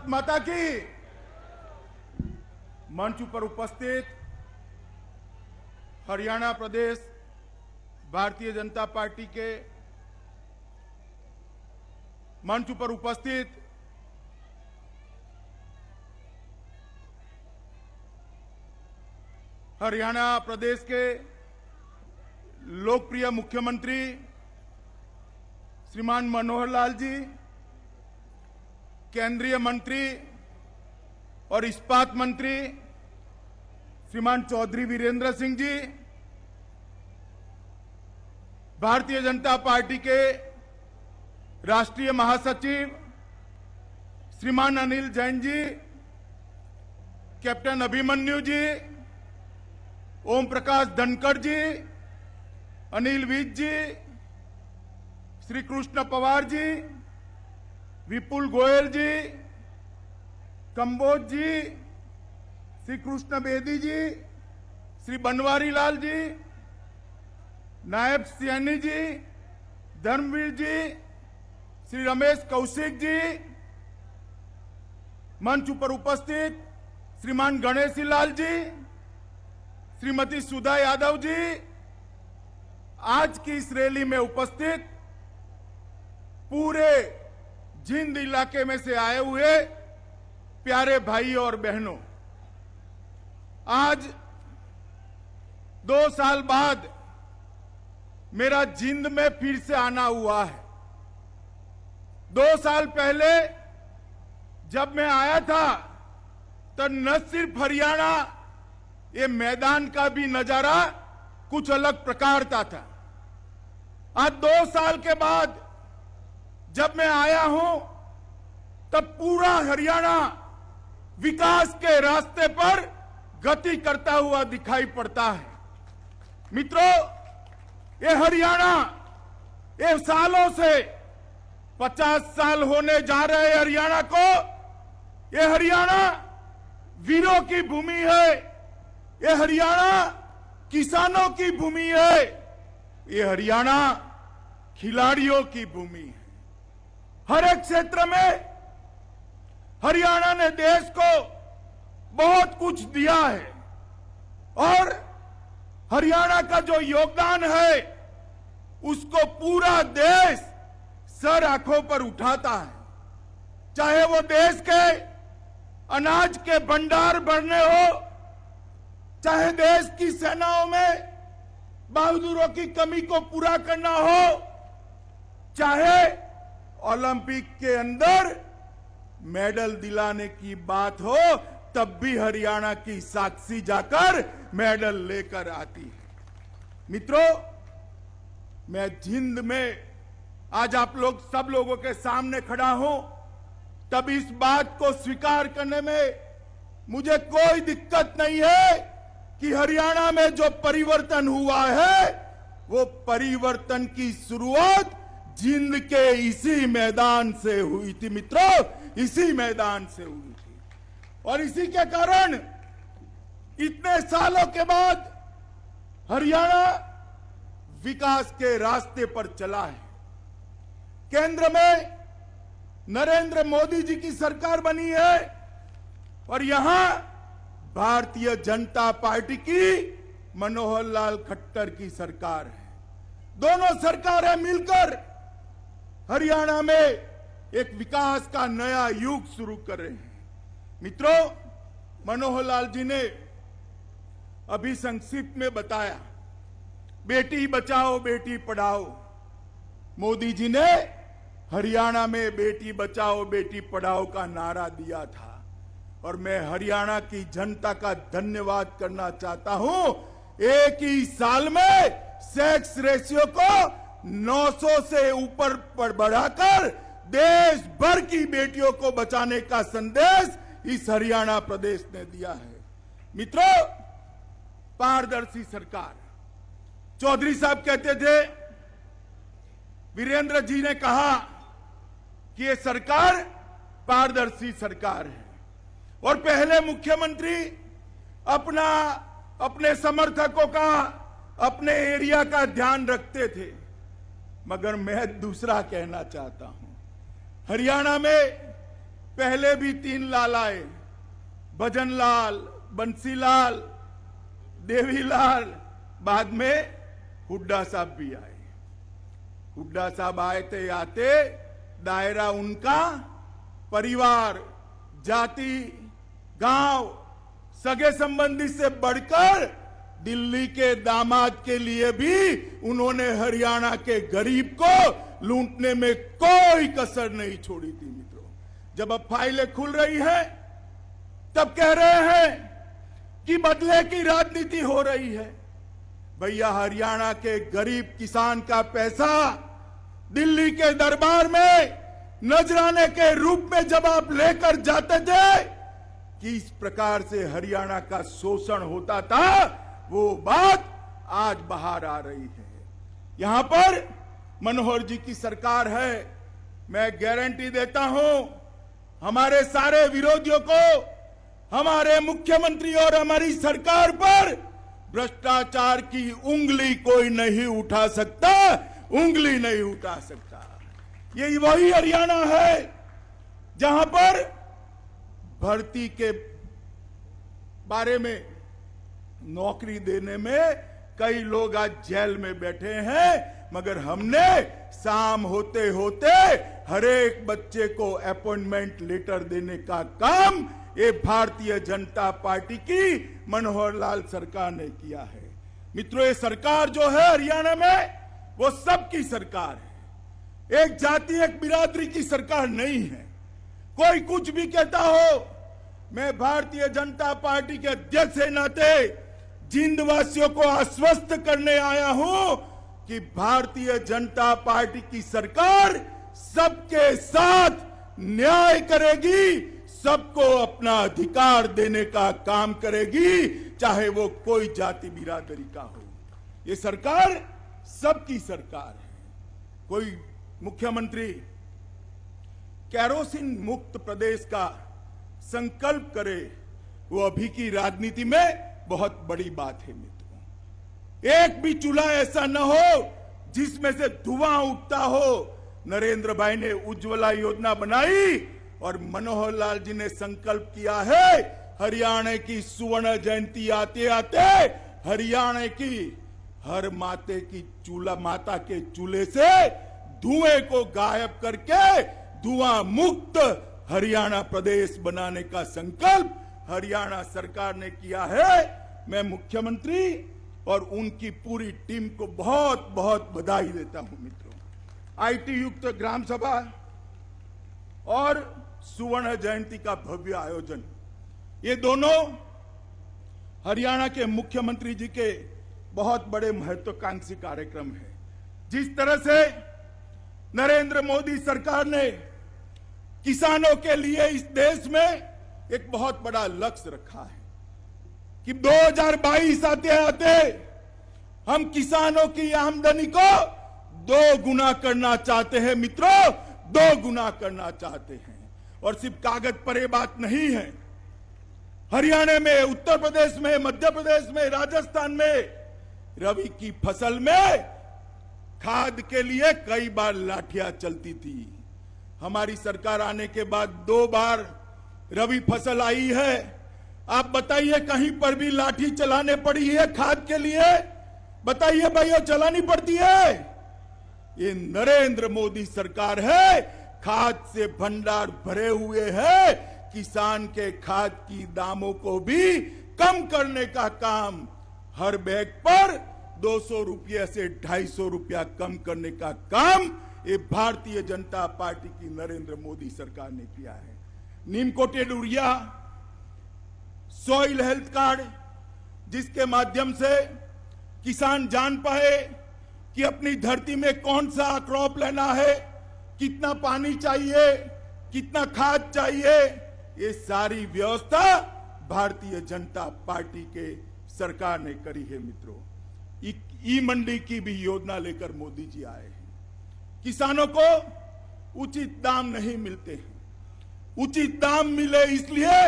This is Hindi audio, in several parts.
माता की। मंच पर उपस्थित हरियाणा प्रदेश भारतीय जनता पार्टी के मंच पर उपस्थित हरियाणा प्रदेश के लोकप्रिय मुख्यमंत्री श्रीमान मनोहर लाल जी, केंद्रीय मंत्री और इस्पात मंत्री श्रीमान चौधरी वीरेंद्र सिंह जी, भारतीय जनता पार्टी के राष्ट्रीय महासचिव श्रीमान अनिल जैन जी, कैप्टन अभिमन्यु जी, ओम प्रकाश धनखड़ जी, अनिल विज जी, श्री कृष्ण पवार जी, विपुल गोयल जी, कंबोज जी, श्री कृष्ण बेदी जी, श्री बनवारी लाल जी, नायब सैनी जी, धर्मवीर जी, श्री रमेश कौशिक जी, मंच पर उपस्थित श्रीमान गणेशी लाल जी, श्रीमती सुधा यादव जी, आज की इस रैली में उपस्थित पूरे जिंद इलाके में से आए हुए प्यारे भाई और बहनों, आज 2 साल बाद मेरा जिंद में फिर से आना हुआ है। 2 साल पहले जब मैं आया था तो न सिर्फ हरियाणा, ये मैदान का भी नजारा कुछ अलग प्रकार का था। आज 2 साल के बाद जब मैं आया हूं तब पूरा हरियाणा विकास के रास्ते पर गति करता हुआ दिखाई पड़ता है। मित्रों, ये हरियाणा ये सालों से 50 साल होने जा रहे हरियाणा को, ये हरियाणा वीरों की भूमि है, ये हरियाणा किसानों की भूमि है, ये हरियाणा खिलाड़ियों की भूमि है। हर एक क्षेत्र में हरियाणा ने देश को बहुत कुछ दिया है और हरियाणा का जो योगदान है उसको पूरा देश सर आंखों पर उठाता है। चाहे वो देश के अनाज के भंडार भरने हो, चाहे देश की सेनाओं में बहादुरों की कमी को पूरा करना हो, चाहे ओलंपिक के अंदर मेडल दिलाने की बात हो, तब भी हरियाणा की साक्षी जाकर मेडल लेकर आती है। मित्रों, मैं जिंद में आज आप लोग सब लोगों के सामने खड़ा हूं, तब इस बात को स्वीकार करने में मुझे कोई दिक्कत नहीं है कि हरियाणा में जो परिवर्तन हुआ है वो परिवर्तन की शुरुआत जिंद के इसी मैदान से हुई थी। मित्रों, इसी मैदान से हुई थी और इसी के कारण इतने सालों के बाद हरियाणा विकास के रास्ते पर चला है। केंद्र में नरेंद्र मोदी जी की सरकार बनी है और यहां भारतीय जनता पार्टी की मनोहर लाल खट्टर की सरकार है। दोनों सरकारें मिलकर हरियाणा में एक विकास का नया युग शुरू कर रहे हैं। मित्रों, मनोहर लाल जी ने अभी संक्षिप्त में बताया, बेटी बचाओ बेटी पढ़ाओ। मोदी जी ने हरियाणा में बेटी बचाओ बेटी पढ़ाओ का नारा दिया था और मैं हरियाणा की जनता का धन्यवाद करना चाहता हूं। एक ही साल में सेक्स रेशियो को 900 से ऊपर बढ़ाकर देश भर की बेटियों को बचाने का संदेश इस हरियाणा प्रदेश ने दिया है। मित्रों, पारदर्शी सरकार, चौधरी साहब कहते थे, वीरेंद्र जी ने कहा कि ये सरकार पारदर्शी सरकार है और पहले मुख्यमंत्री अपने समर्थकों का, अपने एरिया का ध्यान रखते थे, मगर मैं दूसरा कहना चाहता हूं। हरियाणा में पहले भी 3 लाल आए, भजनलाल, बंसीलाल, देवीलाल, बाद में हुड्डा साहब भी आए। हुड्डा साहब आए थे, आते दायरा उनका परिवार, जाति, गांव, सगे संबंधी से बढ़कर दिल्ली के दामाद के लिए भी उन्होंने हरियाणा के गरीब को लूटने में कोई कसर नहीं छोड़ी थी। मित्रों, जब अब फाइलें खुल रही हैं, तब कह रहे हैं कि बदले की राजनीति हो रही है। भैया, हरियाणा के गरीब किसान का पैसा दिल्ली के दरबार में नजराने के रूप में जब आप लेकर जाते थे, किस प्रकार से हरियाणा का शोषण होता था, वो बात आज बाहर आ रही है। यहां पर मनोहर जी की सरकार है। मैं गारंटी देता हूं, हमारे सारे विरोधियों को, हमारे मुख्यमंत्री और हमारी सरकार पर भ्रष्टाचार की उंगली कोई नहीं उठा सकता, उंगली नहीं उठा सकता। ये वही हरियाणा है जहां पर भर्ती के बारे में, नौकरी देने में कई लोग आज जेल में बैठे हैं, मगर हमने शाम होते होते हर एक बच्चे को अपॉइंटमेंट लेटर देने का काम ये भारतीय जनता पार्टी की मनोहर लाल सरकार ने किया है। मित्रों, ये सरकार जो है हरियाणा में, वो सबकी सरकार है, एक जाति एक बिरादरी की सरकार नहीं है। कोई कुछ भी कहता हो, मैं भारतीय जनता पार्टी के अध्यक्ष के नाते जिंदवासियों को आश्वस्त करने आया हूं कि भारतीय जनता पार्टी की सरकार सबके साथ न्याय करेगी, सबको अपना अधिकार देने का काम करेगी, चाहे वो कोई जाति बिरादरी का हो। ये सरकार सबकी सरकार है। कोई मुख्यमंत्री केरोसिन मुक्त प्रदेश का संकल्प करे, वो अभी की राजनीति में बहुत बड़ी बात है। मित्रों, एक भी चूल्हा ऐसा न हो जिसमें से धुआं उठता हो। नरेंद्र भाई ने उज्ज्वला योजना बनाई और मनोहर लाल जी ने संकल्प किया है, हरियाणा की सुवर्ण जयंती आते आते हरियाणा की हर माता के चूल्हे से धुएं को गायब करके धुआं मुक्त हरियाणा प्रदेश बनाने का संकल्प हरियाणा सरकार ने किया है। मैं मुख्यमंत्री और उनकी पूरी टीम को बहुत बहुत बधाई देता हूं। मित्रों, आईटी युक्त ग्राम सभा और सुवर्ण जयंती का भव्य आयोजन, ये दोनों हरियाणा के मुख्यमंत्री जी के बहुत बड़े महत्वाकांक्षी कार्यक्रम है। जिस तरह से नरेंद्र मोदी सरकार ने किसानों के लिए इस देश में एक बहुत बड़ा लक्ष्य रखा है कि 2022 आते आते हम किसानों की आमदनी को 2 गुना करना चाहते हैं। मित्रों, 2 गुना करना चाहते हैं। और सिर्फ कागज पर यह बात नहीं है। हरियाणा में, उत्तर प्रदेश में, मध्य प्रदेश में, राजस्थान में रबी की फसल में खाद के लिए कई बार लाठियां चलती थी। हमारी सरकार आने के बाद 2 बार रबी फसल आई है। आप बताइए, कहीं पर भी लाठी चलाने पड़ी है खाद के लिए? बताइए भाइयों, चलानी पड़ती है? ये नरेंद्र मोदी सरकार है, खाद से भंडार भरे हुए हैं। किसान के खाद की दामों को भी कम करने का काम, हर बैग पर 200 रुपये से 250 रुपया कम करने का काम ये भारतीय जनता पार्टी की नरेंद्र मोदी सरकार ने किया है। Neem coated urea, soil health card, जिसके माध्यम से किसान जान पाए कि अपनी धरती में कौन सा क्रॉप लेना है, कितना पानी चाहिए, कितना खाद चाहिए, ये सारी व्यवस्था भारतीय जनता पार्टी के सरकार ने करी है। मित्रों, ई मंडी की भी योजना लेकर मोदी जी आए हैं। किसानों को उचित दाम नहीं मिलते हैं, उचित दाम मिले इसलिए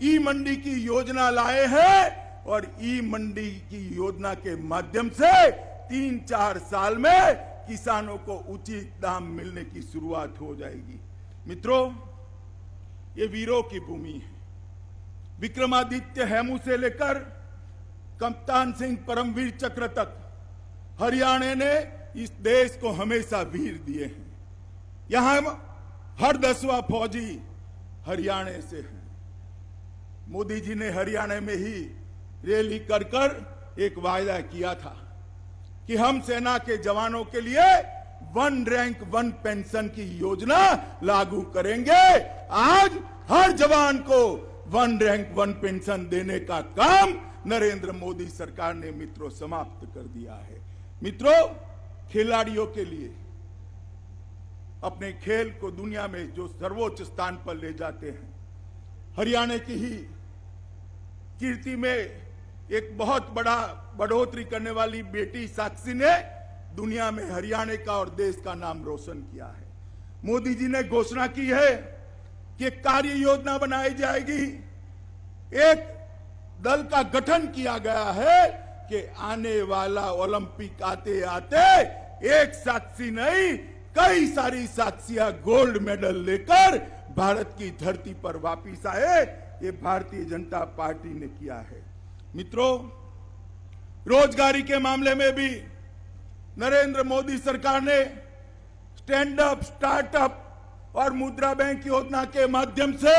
ई मंडी की योजना लाए हैं और ई मंडी की योजना के माध्यम से 3-4 साल में किसानों को उचित दाम मिलने की शुरुआत हो जाएगी। मित्रों, ये वीरों की भूमि है। विक्रमादित्य हेमू से लेकर कप्तान सिंह परमवीर चक्र तक हरियाणा ने इस देश को हमेशा वीर दिए हैं। यहां हर 10वां फौजी हरियाणा से है। मोदी जी ने हरियाणा में ही रैली कर कर एक वायदा किया था कि हम सेना के जवानों के लिए 1 रैंक 1 पेंशन की योजना लागू करेंगे। आज हर जवान को 1 रैंक 1 पेंशन देने का काम नरेंद्र मोदी सरकार ने मित्रों समाप्त कर दिया है। मित्रों, खिलाड़ियों के लिए अपने खेल को दुनिया में जो सर्वोच्च स्थान पर ले जाते हैं, हरियाणा की ही कीर्ति में एक बहुत बड़ा बढ़ोतरी करने वाली बेटी साक्षी ने दुनिया में हरियाणा का और देश का नाम रोशन किया है। मोदी जी ने घोषणा की है कि कार्य योजना बनाई जाएगी। एक दल का गठन किया गया है कि आने वाला ओलंपिक आते आते एक साक्षी नहीं, कई सारी साक्षियां गोल्ड मेडल लेकर भारत की धरती पर वापिस आए। ये भारतीय जनता पार्टी ने किया है। मित्रों, रोजगारी के मामले में भी नरेंद्र मोदी सरकार ने स्टैंड अप, स्टार्टअप और मुद्रा बैंक योजना के माध्यम से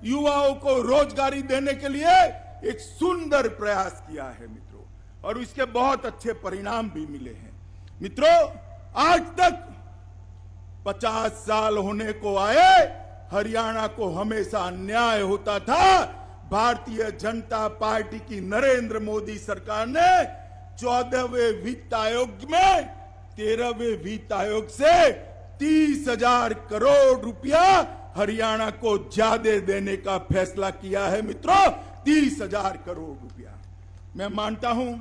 युवाओं को रोजगारी देने के लिए एक सुंदर प्रयास किया है मित्रों, और इसके बहुत अच्छे परिणाम भी मिले हैं। मित्रों, आज तक 50 साल होने को आए, हरियाणा को हमेशा अन्याय होता था। भारतीय जनता पार्टी की नरेंद्र मोदी सरकार ने 14वें वित्त आयोग में 13वें वित्त आयोग से 30,000 करोड़ रुपया हरियाणा को ज्यादा देने का फैसला किया है। मित्रों, 30,000 करोड़ रुपया। मैं मानता हूं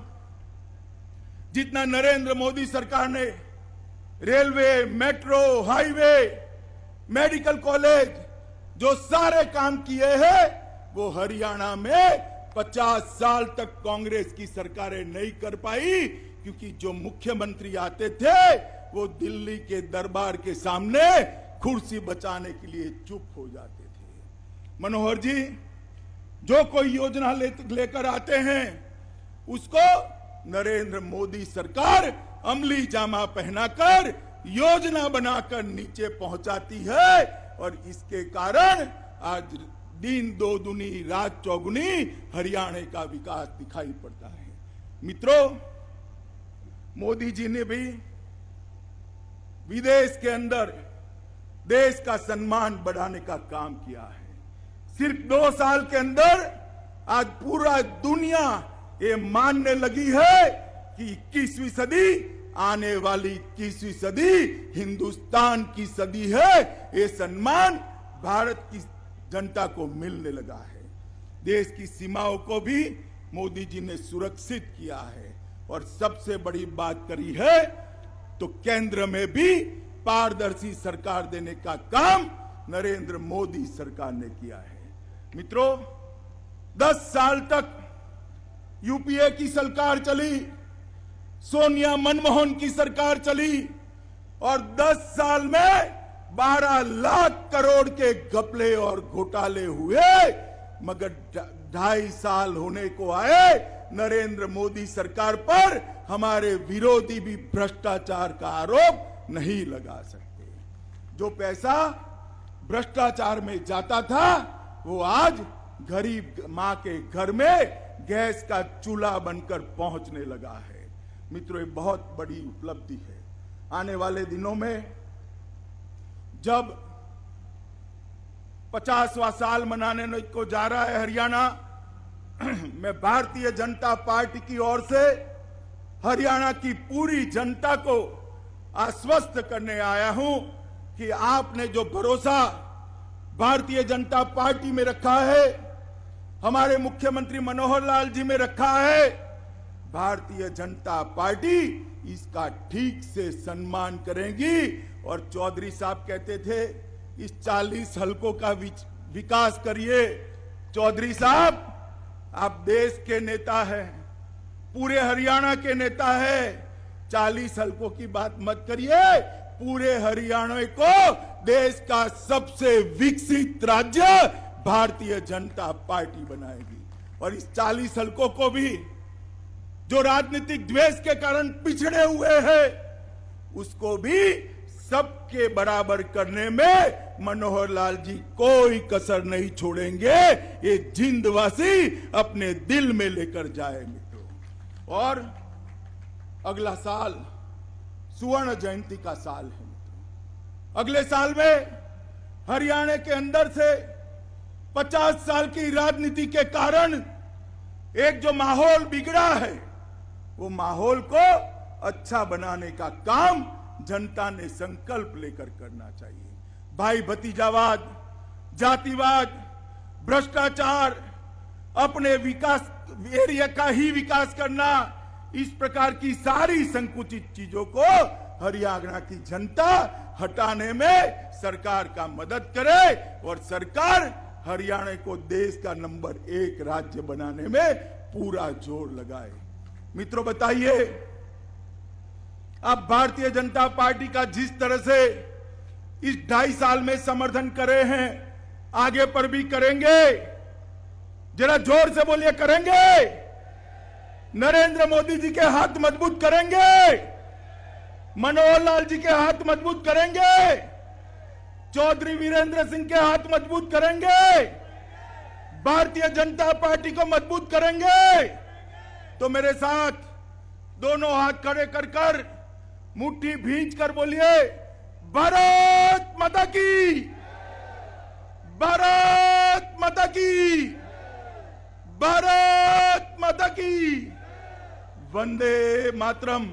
जितना नरेंद्र मोदी सरकार ने railway, metro, highway, medical college जो सारे काम किए हैं, वो हरियाणा में 50 साल तक कांग्रेस की सरकारें नहीं कर पाई, क्योंकि जो मुख्यमंत्री आते थे वो दिल्ली के दरबार के सामने कुर्सी बचाने के लिए चुप हो जाते थे। मनोहर जी जो कोई योजना लेकर आते हैं उसको नरेंद्र मोदी सरकार अमली जामा पहनाकर योजना बनाकर नीचे पहुंचाती है, और इसके कारण आज दिन दो दुनी रात चौगुनी हरियाणा का विकास दिखाई पड़ता है। मित्रों, मोदी जी ने भी विदेश के अंदर देश का सम्मान बढ़ाने का काम किया है। सिर्फ 2 साल के अंदर आज पूरा दुनिया ये मानने लगी है कि 21वीं सदी, आने वाली 21वीं सदी हिंदुस्तान की सदी है। ये सम्मान भारत की जनता को मिलने लगा है। देश की सीमाओं को भी मोदी जी ने सुरक्षित किया है, और सबसे बड़ी बात करी है तो केंद्र में भी पारदर्शी सरकार देने का काम नरेंद्र मोदी सरकार ने किया है। मित्रों, 10 साल तक यूपीए की सरकार चली, सोनिया मनमोहन की सरकार चली, और 10 साल में 12 लाख करोड़ के घपले और घोटाले हुए, मगर 2.5 साल होने को आए, नरेंद्र मोदी सरकार पर हमारे विरोधी भी भ्रष्टाचार का आरोप नहीं लगा सकते। जो पैसा भ्रष्टाचार में जाता था वो आज गरीब मां के घर में गैस का चूल्हा बनकर पहुंचने लगा है। मित्रों, ये बहुत बड़ी उपलब्धि है। आने वाले दिनों में जब 50वां साल मनाने को जा रहा है हरियाणा, मैं भारतीय जनता पार्टी की ओर से हरियाणा की पूरी जनता को आश्वस्त करने आया हूं कि आपने जो भरोसा भारतीय जनता पार्टी में रखा है, हमारे मुख्यमंत्री मनोहर लाल जी में रखा है, भारतीय जनता पार्टी इसका ठीक से सम्मान करेगी। और चौधरी साहब कहते थे इस 40 हलकों का विकास करिए। चौधरी साहब, आप देश के नेता हैं, पूरे हरियाणा के नेता हैं, 40 हलकों की बात मत करिए, पूरे हरियाणा को देश का सबसे विकसित राज्य भारतीय जनता पार्टी बनाएगी। और इस 40 हलकों को भी जो राजनीतिक द्वेष के कारण पिछड़े हुए हैं, उसको भी सबके बराबर करने में मनोहर लाल जी कोई कसर नहीं छोड़ेंगे। ये जिंदवासी अपने दिल में लेकर जाए मित्रों। और अगला साल स्वर्ण जयंती का साल है मित्रों। अगले साल में हरियाणा के अंदर से 50 साल की राजनीति के कारण एक जो माहौल बिगड़ा है, वो माहौल को अच्छा बनाने का काम जनता ने संकल्प लेकर करना चाहिए। भाई भतीजावाद, जातिवाद, भ्रष्टाचार, अपने विकास एरिया का ही विकास करना, इस प्रकार की सारी संकुचित चीजों को हरियाणा की जनता हटाने में सरकार का मदद करे और सरकार हरियाणा को देश का नंबर 1 राज्य बनाने में पूरा जोर लगाए। मित्रों बताइए, आप भारतीय जनता पार्टी का जिस तरह से इस 2.5 साल में समर्थन करे हैं, आगे पर भी करेंगे? जरा जोर से बोलिए, करेंगे? नरेंद्र मोदी जी के हाथ मजबूत करेंगे? मनोहर लाल जी के हाथ मजबूत करेंगे? चौधरी वीरेंद्र सिंह के हाथ मजबूत करेंगे? भारतीय जनता पार्टी को मजबूत करेंगे? तो मेरे साथ दोनों हाथ खड़े कर मुट्ठी भींच कर बोलिए, भारत माता की, भारत माता की, भारत माता की, वंदे मातरम।